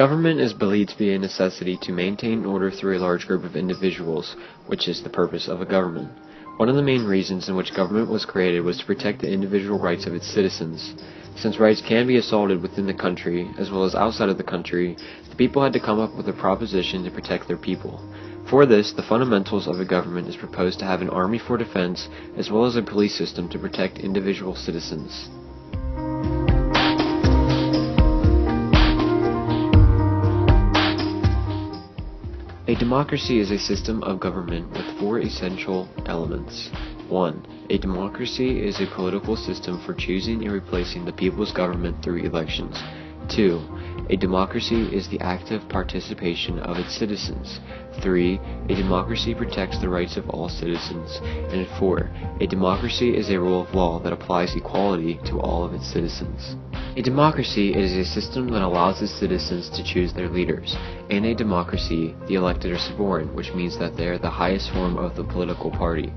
Government is believed to be a necessity to maintain order through a large group of individuals, which is the purpose of a government. One of the main reasons in which government was created was to protect the individual rights of its citizens. Since rights can be assaulted within the country, as well as outside of the country, the people had to come up with a proposition to protect their people. For this, the fundamentals of a government is proposed to have an army for defense, as well as a police system to protect individual citizens. A democracy is a system of government with four essential elements. 1. A democracy is a political system for choosing and replacing the people's government through elections. 2. A democracy is the active participation of its citizens. 3. A democracy protects the rights of all citizens. And 4. A democracy is a rule of law that applies equality to all of its citizens. A democracy is a system that allows its citizens to choose their leaders. In a democracy, the elected are sworn, which means that they are the highest form of the political party.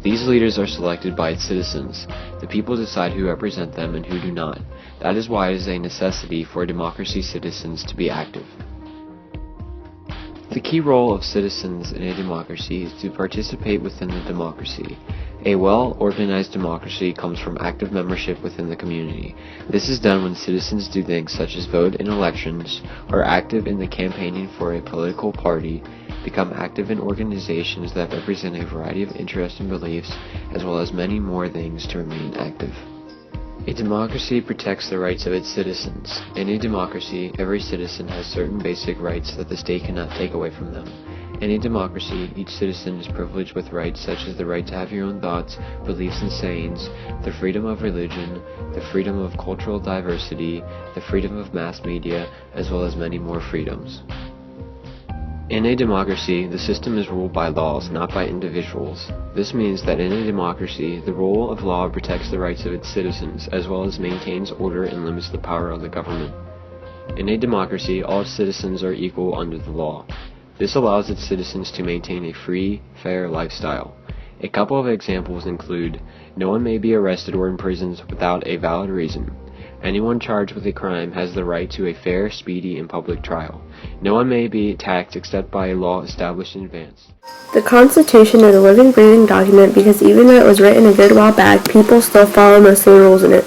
These leaders are selected by its citizens. The people decide who represent them and who do not. That is why it is a necessity for democracy citizens to be active. The key role of citizens in a democracy is to participate within the democracy. A well-organized democracy comes from active membership within the community. This is done when citizens do things such as vote in elections, are active in the campaigning for a political party, become active in organizations that represent a variety of interests and beliefs, as well as many more things to remain active. A democracy protects the rights of its citizens. In a democracy, every citizen has certain basic rights that the state cannot take away from them. In a democracy, each citizen is privileged with rights such as the right to have your own thoughts, beliefs and sayings, the freedom of religion, the freedom of cultural diversity, the freedom of mass media, as well as many more freedoms. In a democracy, the system is ruled by laws, not by individuals. This means that in a democracy, the rule of law protects the rights of its citizens, as well as maintains order and limits the power of the government. In a democracy, all citizens are equal under the law. This allows its citizens to maintain a free, fair lifestyle. A couple of examples include, no one may be arrested or imprisoned without a valid reason. Anyone charged with a crime has the right to a fair, speedy, and public trial. No one may be attacked except by a law established in advance. The Constitution is a living, breathing document because even though it was written a good while back, people still follow most of the rules in it.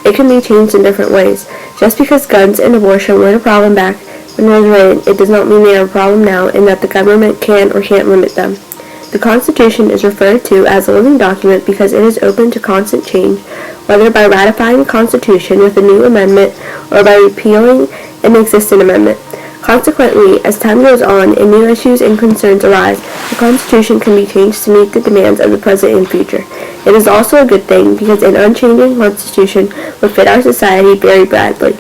It can be changed in different ways. Just because guns and abortion weren't a problem back when it was written, it does not mean they are a problem now and that the government can or can't limit them. The Constitution is referred to as a living document because it is open to constant change, whether by ratifying the Constitution with a new amendment or by repealing an existing amendment. Consequently, as time goes on and new issues and concerns arise, the Constitution can be changed to meet the demands of the present and future. It is also a good thing because an unchanging Constitution would fit our society very badly.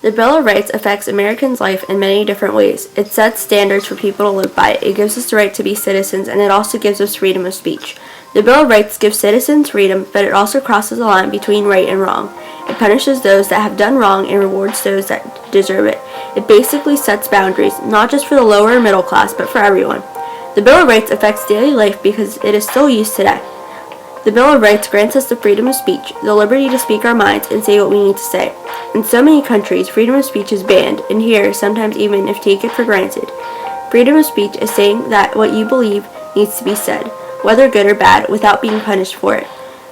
The Bill of Rights affects Americans' life in many different ways. It sets standards for people to live by. It gives us the right to be citizens, and it also gives us freedom of speech. The Bill of Rights gives citizens freedom, but it also crosses the line between right and wrong. It punishes those that have done wrong and rewards those that deserve it. It basically sets boundaries, not just for the lower and middle class, but for everyone. The Bill of Rights affects daily life because it is still used today. The Bill of Rights grants us the freedom of speech, the liberty to speak our minds and say what we need to say. In so many countries, freedom of speech is banned, and here, sometimes even if taken for granted. Freedom of speech is saying that what you believe needs to be said, whether good or bad, without being punished for it.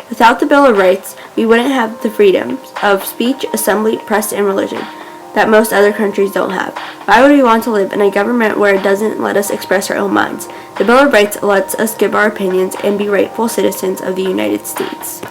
Without the Bill of Rights, we wouldn't have the freedoms of speech, assembly, press, and religion that most other countries don't have. Why would we want to live in a government where it doesn't let us express our own minds? The Bill of Rights lets us give our opinions and be rightful citizens of the United States.